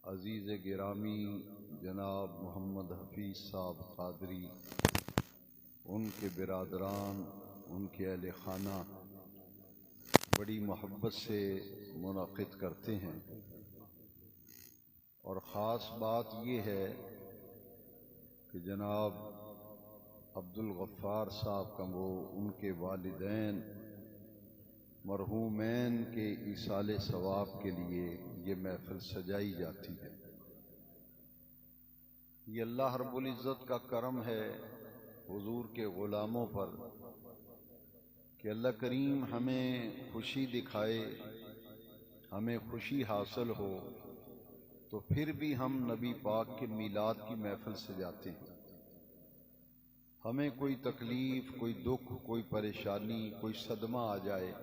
عزیز گرامی جناب محمد حفیظ صاحب قادری، ان کے برادران، ان کے اہل خانہ بڑی محبت سے منعقد کرتے ہیں، اور خاص بات یہ ہے کہ جناب عبدالغفار صاحب کا وہ ان کے والدین مرحومین کے ایصال ثواب کے لیے یہ محفل سجائی جاتی ہے۔ یہ اللہ رب العزت کا کرم ہے حضور کے غلاموں پر کہ اللہ کریم ہمیں خوشی دکھائے، ہمیں خوشی حاصل ہو تو پھر بھی ہم نبی پاک کے میلاد کی محفل سجاتے ہیں۔ ہمیں کوئی تکلیف، کوئی دکھ، کوئی پریشانی، کوئی صدمہ آ جائے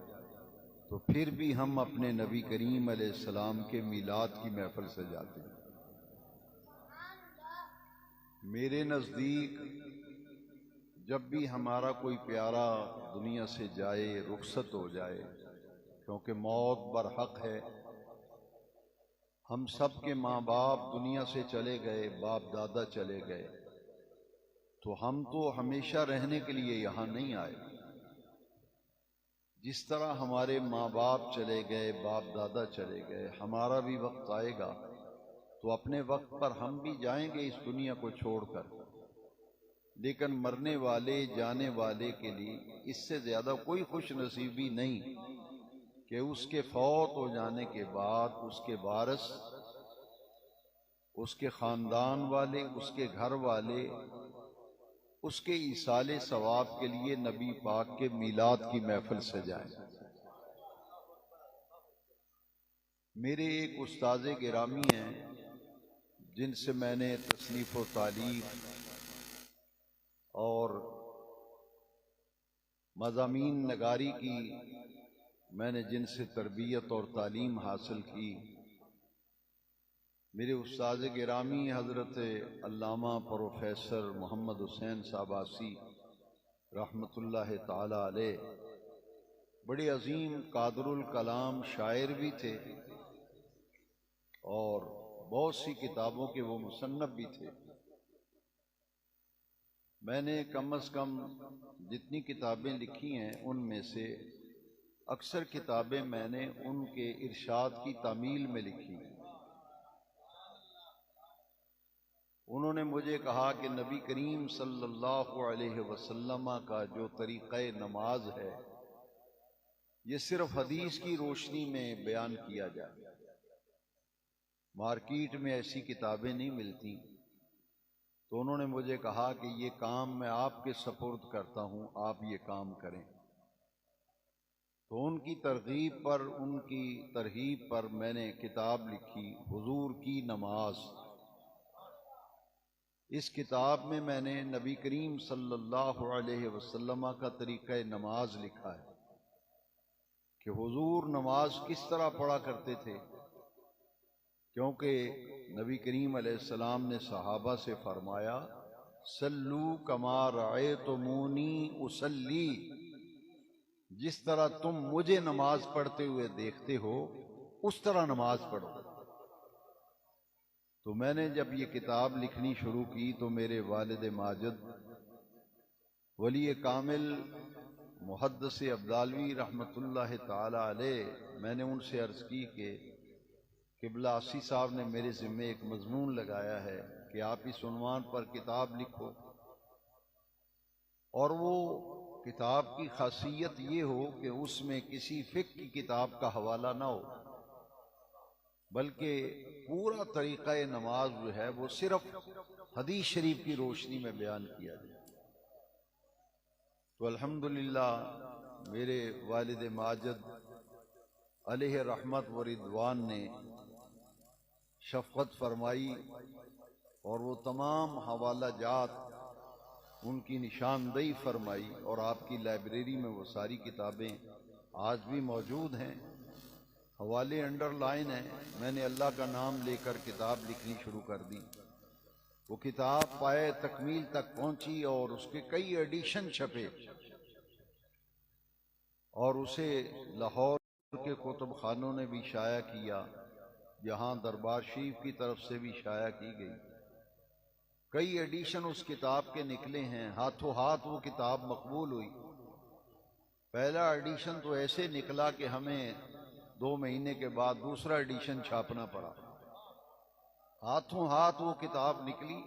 تو پھر بھی ہم اپنے نبی کریم علیہ السلام کے میلاد کی محفل سجاتے ہیں۔ میرے نزدیک جب بھی ہمارا کوئی پیارا دنیا سے جائے، رخصت ہو جائے، کیونکہ موت برحق ہے، ہم سب کے ماں باپ دنیا سے چلے گئے، باپ دادا چلے گئے، تو ہم تو ہمیشہ رہنے کے لیے یہاں نہیں آئے۔ جس طرح ہمارے ماں باپ چلے گئے، باپ دادا چلے گئے، ہمارا بھی وقت آئے گا تو اپنے وقت پر ہم بھی جائیں گے اس دنیا کو چھوڑ کر، لیکن مرنے والے، جانے والے کے لیے اس سے زیادہ کوئی خوش نصیبی نہیں کہ اس کے فوت ہو جانے کے بعد اس کے وارث، اس کے خاندان والے، اس کے گھر والے اس کے ایصال ثواب کے لیے نبی پاک کے میلاد کی محفل سجائیں۔ میرے ایک استاد گرامی ہیں جن سے میں نے تصنیف و تالیف اور مضامین نگاری کی، میں نے جن سے تربیت اور تعلیم حاصل کی، میرے استاد گرامی حضرت علامہ پروفیسر محمد حسین صاحب آسی رحمۃ اللہ تعالی علیہ، بڑے عظیم قادر الکلام شاعر بھی تھے اور بہت سی کتابوں کے وہ مصنف بھی تھے۔ میں نے کم از کم جتنی کتابیں لکھی ہیں ان میں سے اکثر کتابیں میں نے ان کے ارشاد کی تعمیل میں لکھی ہیں۔ انہوں نے مجھے کہا کہ نبی کریم صلی اللہ علیہ وسلم کا جو طریقہ نماز ہے یہ صرف حدیث کی روشنی میں بیان کیا جائے، مارکیٹ میں ایسی کتابیں نہیں ملتی، تو انہوں نے مجھے کہا کہ یہ کام میں آپ کے سپرد کرتا ہوں، آپ یہ کام کریں۔ تو ان کی ترغیب پر، ان کی ترغیب پر میں نے کتاب لکھی حضور کی نماز۔ اس کتاب میں نے نبی کریم صلی اللہ علیہ وسلم کا طریقہ نماز لکھا ہے کہ حضور نماز کس طرح پڑھا کرتے تھے، کیونکہ نبی کریم علیہ السلام نے صحابہ سے فرمایا صلو کما رأیتمونی اصلی، جس طرح تم مجھے نماز پڑھتے ہوئے دیکھتے ہو اس طرح نماز پڑھو۔ تو میں نے جب یہ کتاب لکھنی شروع کی تو میرے والد ماجد ولی کامل محدث عبدالوی رحمۃ اللہ تعالی علیہ، میں نے ان سے عرض کی کہ قبلہ آسی صاحب نے میرے ذمے ایک مضمون لگایا ہے کہ آپ اس عنوان پر کتاب لکھو، اور وہ کتاب کی خاصیت یہ ہو کہ اس میں کسی فقہ کی کتاب کا حوالہ نہ ہو، بلکہ پورا طریقہ نماز جو ہے وہ صرف حدیث شریف کی روشنی میں بیان کیا جائے۔ تو الحمدللہ میرے والد ماجد علیہ رحمت و رضوان نے شفقت فرمائی اور وہ تمام حوالہ جات ان کی نشاندہی فرمائی، اور آپ کی لائبریری میں وہ ساری کتابیں آج بھی موجود ہیں، حوالے انڈر لائن ہیں۔ میں نے اللہ کا نام لے کر کتاب لکھنی شروع کر دی، وہ کتاب پائے تکمیل تک پہنچی اور اس کے کئی ایڈیشن چھپے، اور اسے لاہور کے کتب خانوں نے بھی شائع کیا، جہاں دربار شریف کی طرف سے بھی شائع کی گئی. کئی ایڈیشن اس کتاب کے نکلے ہیں، ہاتھوں ہاتھ وہ کتاب مقبول ہوئی. پہلا ایڈیشن تو ایسے نکلا کہ ہمیں 2 مہینے کے بعد دوسرا ایڈیشن چھاپنا پڑا. ہاتھوں ہاتھ وہ کتاب نکلی.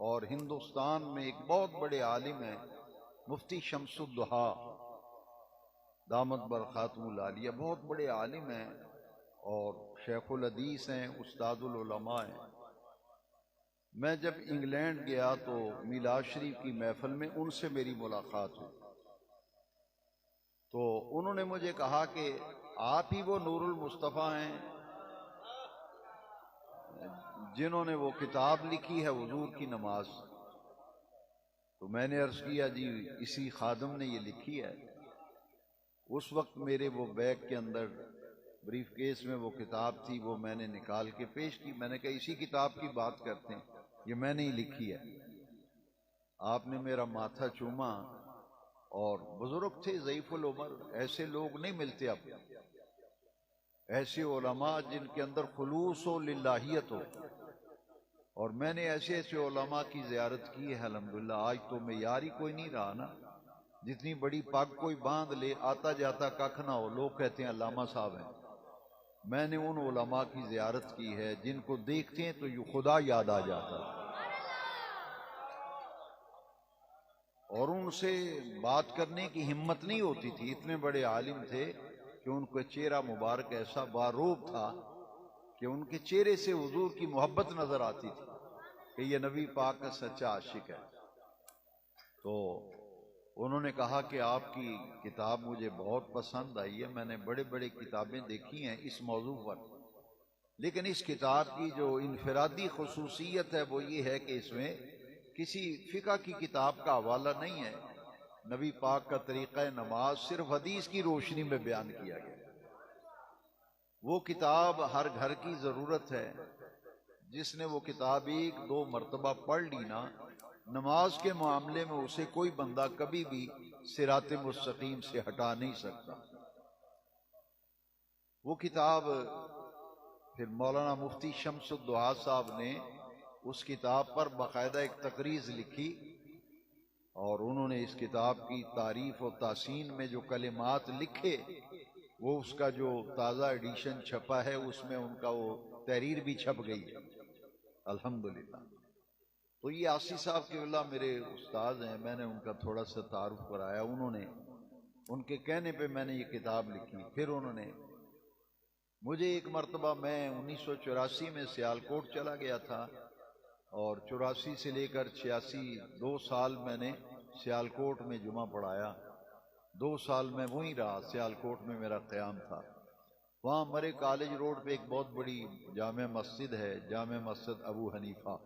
اور ہندوستان میں ایک بہت بڑے عالم ہیں مفتی شمس الدہا دامت برکاتہ العالیہ، بہت بڑے عالم ہیں اور شیخ الحدیث ہیں، استاد العلماء ہیں. میں جب انگلینڈ گیا تو میلاد شریف کی محفل میں ان سے میری ملاقات ہوئی. تو انہوں نے مجھے کہا کہ آپ ہی وہ نور المصطفیٰ ہیں جنہوں نے وہ کتاب لکھی ہے حضور کی نماز. تو میں نے عرض کیا جی اسی خادم نے یہ لکھی ہے. اس وقت میرے وہ بیگ کے اندر بریف کیس میں وہ کتاب تھی، وہ میں نے نکال کے پیش کی. میں نے کہا اسی کتاب کی بات کرتے ہیں، یہ میں نے ہی لکھی ہے. آپ نے میرا ماتھا چوما اور بزرگ تھے ضعیف العمر، ایسے لوگ نہیں ملتے اب، ایسے علماء جن کے اندر خلوص و للہیت ہو. اور میں نے ایسے ایسے علماء کی زیارت کی ہے الحمدللہ. آج تو معیار ہی کوئی نہیں رہا نا، جتنی بڑی پگ کوئی باندھ لے آتا جاتا ککھ نہ ہو، لوگ کہتے ہیں علامہ صاحب ہیں. میں نے ان علماء کی زیارت کی ہے جن کو دیکھتے ہیں تو یہ خدا یاد آ جاتا ہے. اور ان سے بات کرنے کی ہمت نہیں ہوتی تھی، اتنے بڑے عالم تھے کہ ان کا چہرہ مبارک ایسا باروب تھا کہ ان کے چہرے سے حضور کی محبت نظر آتی تھی کہ یہ نبی پاک کا سچا عاشق ہے. تو انہوں نے کہا کہ آپ کی کتاب مجھے بہت پسند آئی ہے. میں نے بڑے بڑے کتابیں دیکھی ہیں اس موضوع پر، لیکن اس کتاب کی جو انفرادی خصوصیت ہے وہ یہ ہے کہ اس میں کسی فقہ کی کتاب کا حوالہ نہیں ہے. نبی پاک کا طریقہ نماز صرف حدیث کی روشنی میں بیان کیا گیا. وہ کتاب ہر گھر کی ضرورت ہے. جس نے وہ کتاب 1-2 مرتبہ پڑھ لی نا، نماز کے معاملے میں اسے کوئی بندہ کبھی بھی صراط مستقیم سے ہٹا نہیں سکتا. وہ کتاب پھر مولانا مفتی شمس الدہا صاحب نے اس کتاب پر باقاعدہ ایک تقریض لکھی، اور انہوں نے اس کتاب کی تعریف و تحسین میں جو کلمات لکھے، وہ اس کا جو تازہ ایڈیشن چھپا ہے اس میں ان کا وہ تحریر بھی چھپ گئی ہے الحمدللہ. تو یہ آسی صاحب کے اللہ میرے استاد ہیں، میں نے ان کا تھوڑا سا تعارف کرایا. انہوں نے ان کے کہنے پہ میں نے یہ کتاب لکھی. پھر انہوں نے مجھے ایک مرتبہ، میں 1984 میں سیالکوٹ چلا گیا تھا، اور 84 سے لے کر 86 2 سال میں نے سیالکوٹ میں جمعہ پڑھایا. 2 سال میں وہیں رہا، سیالکوٹ میں میرا قیام تھا. وہاں مرے کالج روڈ پہ ایک بہت بڑی جامع مسجد ہے، جامع مسجد ابو حنیفہ.